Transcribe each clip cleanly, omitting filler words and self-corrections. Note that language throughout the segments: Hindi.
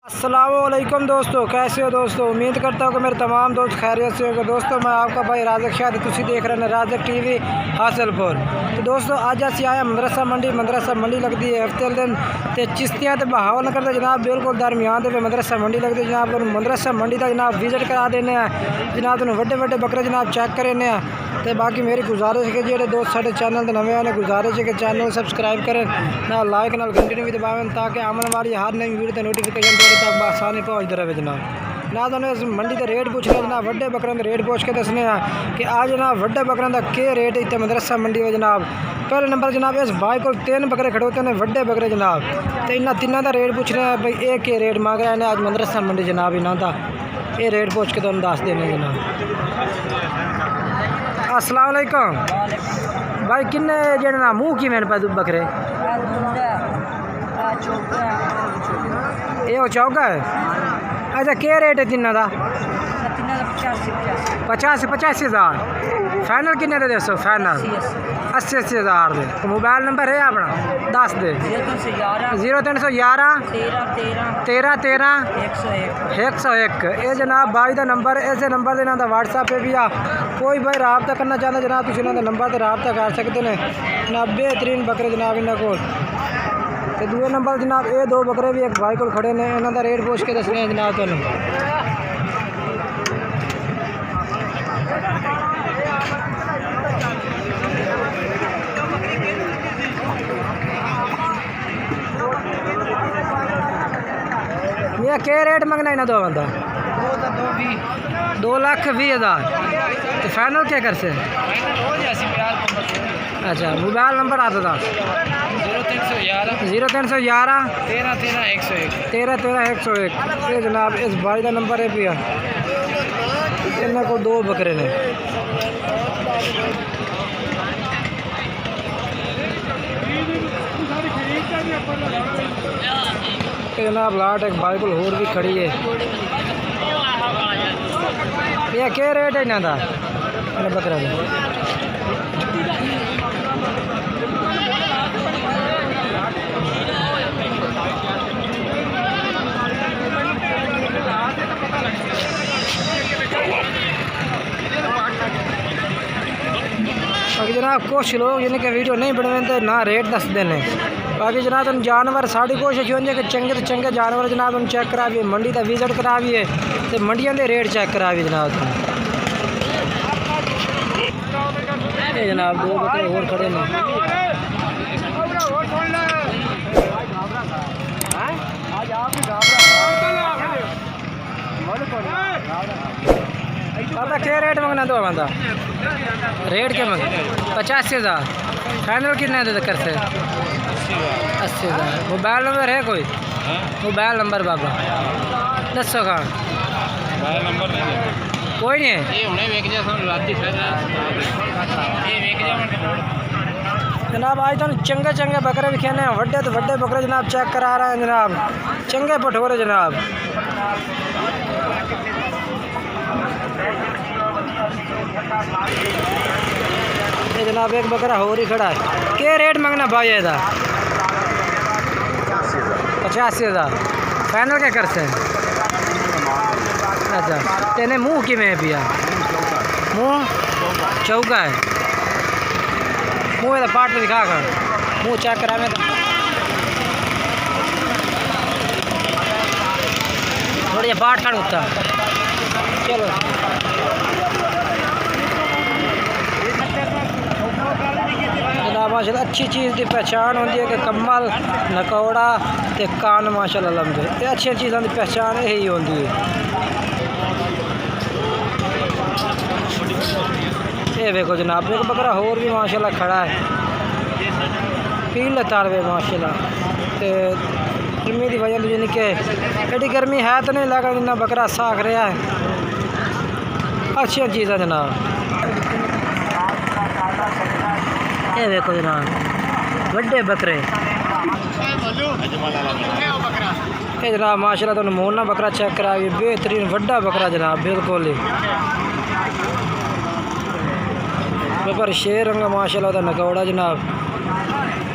अस्सलामुअलैकुम दोस्तों, कैसे हो दोस्तों। उम्मीद करता हूँ कि मेरे तमाम दोस्त खैरियत से होंगे। दोस्तों मैं आपका भाई राज़क शादी, तुसी देख रहे हैं राज़क टीवी हासिलपुर। तो दोस्तों अज असी आए मदरसा मंडी लगती है हफ्ते दिन तो चिश्तियाँ तो बहावल करते जनाब, बिल्कुल दरमियान दे मदरसा मंडी लगती जनाब। मदरसा मंडी का जनाब विजिट करा देने जनाब, तुम वड्डे वड्डे बकरे जनाब चेक करें। तो बाकी मेरी गुजारिश है कि जो दोस्त साढ़े चैनल नवे आने गुजारिश है कि चैनल सबसक्राइब करें ना, लाइक ना घंटे भी दबावें ताकि आने वाली हर नई वीडियो नोटिफिकेशन तक आसानी पहुँचते रहे जनाब। ना तो इस मंडी के रेट पूछ रहे जनाब, वड्डे बकरों के रेट पूछ के दसने कि आज जनाब वड्डे बकरों का क्या रेट इतने मदरसा मंडी में जनाब। पहले नंबर जनाब इस भाई को 3 बकरे खड़े होते हैं वड्डे बकरे जनाब। तो इन्होंने तीनों का रेट पूछ रहे हैं भाई, एक के रेट मांग रहे हैं आज मदरसा मंडी जनाब। इन्हों का ये रेट पूछ के तुम दस देने जनाब। अस्सलाम वालेकुम भाई, किन्ने जेड़े ना मुँह की मैंने पे बकरे ये चौका है। अच्छा क्या रेट है तीनों का? 85,000 फाइनल किन्ने दे दसो? फाइनल 80,000 दे। तो मोबाइल नंबर है अपना दस दे। 0311 13 13 101। ये जनाब भाई का नंबर, इस नंबर इन्हों का व्हाट्सएप पे भी आ। कोई भाई रबता करना चाहता जनाब, तुम इन्होंने नंबर पर रबता कर सकते हैं जनाब। बेहतरीन बकरे जनाब इन्हों को। तो दूसरे नंबर जनाब ये 2 बकरे भी एक भाई को खड़े ने, इन्हों का रेट पूछ के दसने जनाब तुम। ये क्या रेट मंगना इन्हें दो बंदा? 2,20,000। तो फाइनल क्या कर से? अच्छा मोबाइल नंबर आता था 0311 13 13 101। ये जनाब इस भाई का नंबर है पिया। इन्होंने को 2 बकरे ने। जनाब लाट एक भाई को होर भी खड़ी है। ये क्या रेट है इन्हों का बकरा का? बाकी जनाब कुछ लोग जिनके वीडियो नहीं बनवाते ना रेट दस देने। बाकी जनाब तुम जानवर साड़ी कोशिश होती है कि चंगे तो चंगे जानवर जनाब तुम चेक कराइए, मंडी का विजिट कराइए तो मंडियों के रेट चेक कराइए जनाब तुम। ये जनाब 2 बकरे और खड़े हैं। पता क्या रेट मंगना दो बंदा? रेट क्या मंग? 85,000 फाइनल कितने दे कर से? 80,000। मोबाइल नंबर है कोई? मोबाइल नंबर बाबा दसो का कोई नहीं है जनाब। आज तुम चंगे चंगे बकरे भी खेने वड्डे तो वड्डे बकरे जनाब चेक करा रहे हैं जनाब, चंगे पठोरे जनाब। ये जनाब एक बकरा हो ही खड़ा है। क्या रेट मंगना भाई ਇਹਦਾ? 85,000 फाइनल क्या कर से? अच्छा तेने मुँह कि में पिया? मुँह चौका है। मुँह का पार्ट दिखा कर मुँह चेक करा में थोड़ी पार्ट खड़ होता। चलो जनाब माशाल्लाह अच्छी चीज़ की पहचान होती है कि कम्बल नकौड़ा ते कान माशाल्लाह लंबे, ये अच्छी चीज़ों की पहचान यही होती है। ये देखो जनाब एक बकरा होर भी माशाल्लाह खड़ा है, पीले तारवे माशाल्लाह। तो गर्मी की वजह यानी कि एडी गर्मी है तो नहीं लगा जिन्ना बकरा साख रहा है। अच्छी चीज़ है जनाब। ये देखो जनाब वड्डे बकरे। ये जनाब माशाल्लाह तुम मोरना बकरा चेक करा, बेहतरीन वड्डा बकरा जनाब बिल्कुल ही। पर शेर रंगा माशाल्लाह का नकौड़ा जनाब।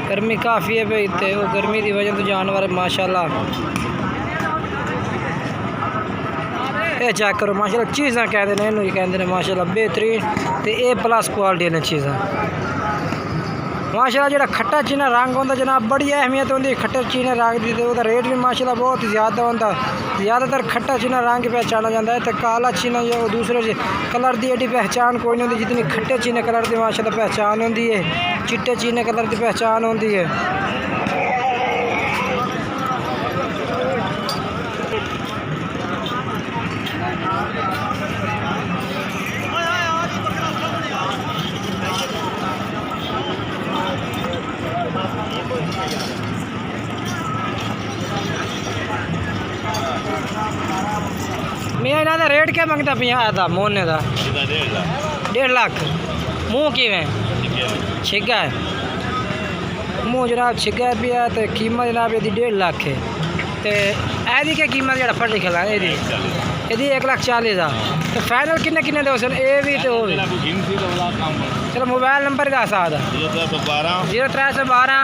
गर्मी काफ़ी है भाई, तो गर्मी की वजह तो जानवर माशाल्लाह ये चेक करो माशाल्लाह चीज़ा कहते हैं इन्होंने कहते हैं माशाल्लाह बेहतरीन तो ए प्लस क्वालिटी ने चीज़ा माशाल्लाह जो खट्टा चीना रंग होता जनाब बड़ी अहमियत होती खट्टे चीने रंग की तो रेट भी माशाल्लाह बहुत ज़्यादा होता ज़्यादातर खट्टा चीना रंग पहचाना जाता है तो काला चीना जो दूसरे कलर की एडी पहचान कोई नहीं होती जितनी खट्टे चीने कलर की माशाल्लाह पहचान होती है चिट्टे चीने कलर की पहचान होती है। मैं इन्होंने रेट क्या मंगता पिया आया था मोहने का 1.5 लाख मूँह किवें छिगा है मूँह जनाब छिगा भी है तो कीमत जनाब यदि 1.5 लाख है तो यदी क्या कीमत जो फट लिखा है यदि 1,40,000 तो फाइनल किन्ने किन्ने दो सन ए भी तो चलो मोबाइल नंबर का साथ 0312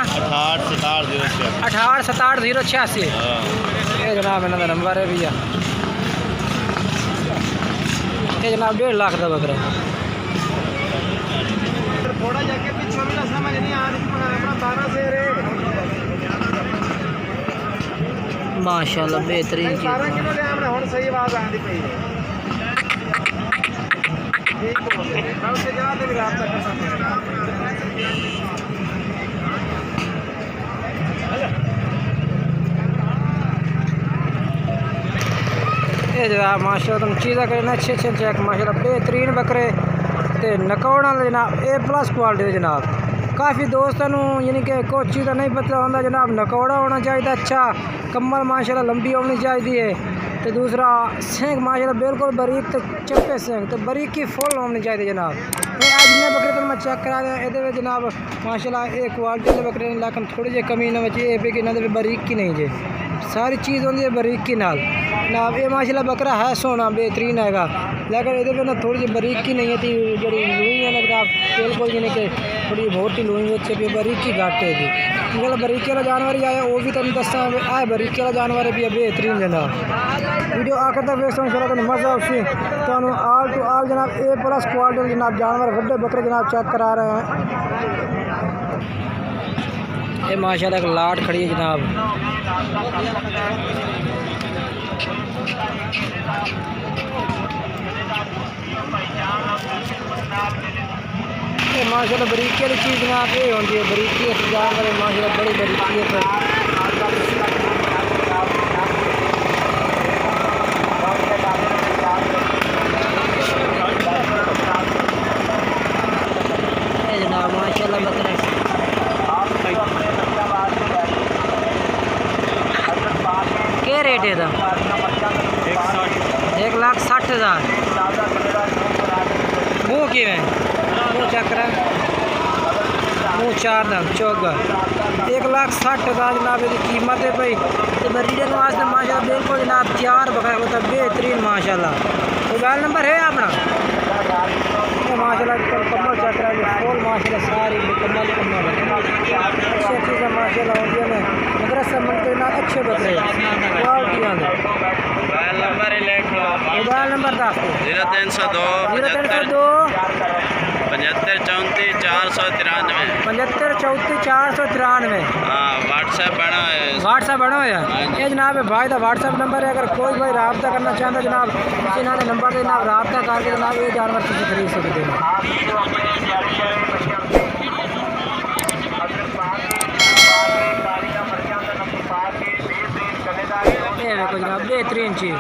68 086 ये जनाब इन्होंने नंबर है भैया ये जनाब 1.5 लाख का बकरा माशाल्लाह बेहतरीन चीज़ ये जनाब माशाल्लाह तुम चीज़ा करना अच्छे चेक माशाल्लाह बेहतरीन बकरे ते नकौड़ा जनाब ए प्लस क्वालिटी जनाब काफ़ी दोस्तों यानी कि कोई चीज़ नहीं पता होता जनाब नकौड़ा होना चाहिए अच्छा कमर माशाल्लाह लंबी होनी चाहिए तो दूसरा सेंग माशाल्लाह बिल्कुल बारीक तो चप्पे सेंग तो बारीकी फुल होनी चाहिए जनाब मैं आज जिन्हें बकरे तो मैं चेक करा ये जनाब माशाल्लाह ये क्वालिटी के बकरे लेकिन थोड़ी जी कमी ना बची ये पे कि इन्होंने बारीकी नहीं जे सारी चीज़ होती है बारीकी नाल जनाब ये माशाल्लाह बकरा है सोना बेहतरीन हैगा लेकिन ये ना थोड़ी जी बारीकी नहीं है जी लूई है ना जनाब बिल्कुल यानी कि थोड़ी मोटी लूई अच्छे भी बारीकी घट है जी जो बारीकी वाला जानवर ही आया वो भी तुम दसा है बारीकी वाला जानवर भी है बेहतरीन जनाब वीडियो आखिर तक वेस्ट इंशाल्लाह तुम मज़ा उसी तो आल टू आल जनाब ए प्लस क्वालिटी जनाब जानवर बड़े बकरे जनाब चेक करा रहे हैं। ये माशाल्लाह एक लाट खड़ी है जनाब ये माशाल्लाह बारीकी वाली चीज़ जनाब ये होती है बारीकी जानवर माशाल्लाह बड़ी बारीकी है जनाब माशाल्लाह बकरे क्या रेट है 1,60,000 मुँह कि मुँह चक्र मुँह 4 दांत चौगा 1,60,000 जनाब की कीमत है भाई तो ब्रीडर वास्ते माशाल्लाह बिल्कुल जनाब तैयार बकरा होता बेहतरीन माशाल्लाह। मोबाइल नंबर है अपना माशाल्लाह कमल चक्र फुल माशाल्लाह सारी मुकम्मल अच्छी चीज़ें माशाल्लाह होती है मदरसा मंडी ना अच्छे बकरे क्वालिटी मोबाइल नंबर 0302 75 34 493 75 34 493 व्हाट्सएप बना हुआ ये जनाब भाई का व्हाट्सएप नंबर है अगर कोई भाई रब्ता करना चाहता जनाब इन्होंने नंबर से जनाब रब्ता करके जनाब ये जानवर तुम खरीद सकते हो। ये देखो जनाब बेहतरीन चीज़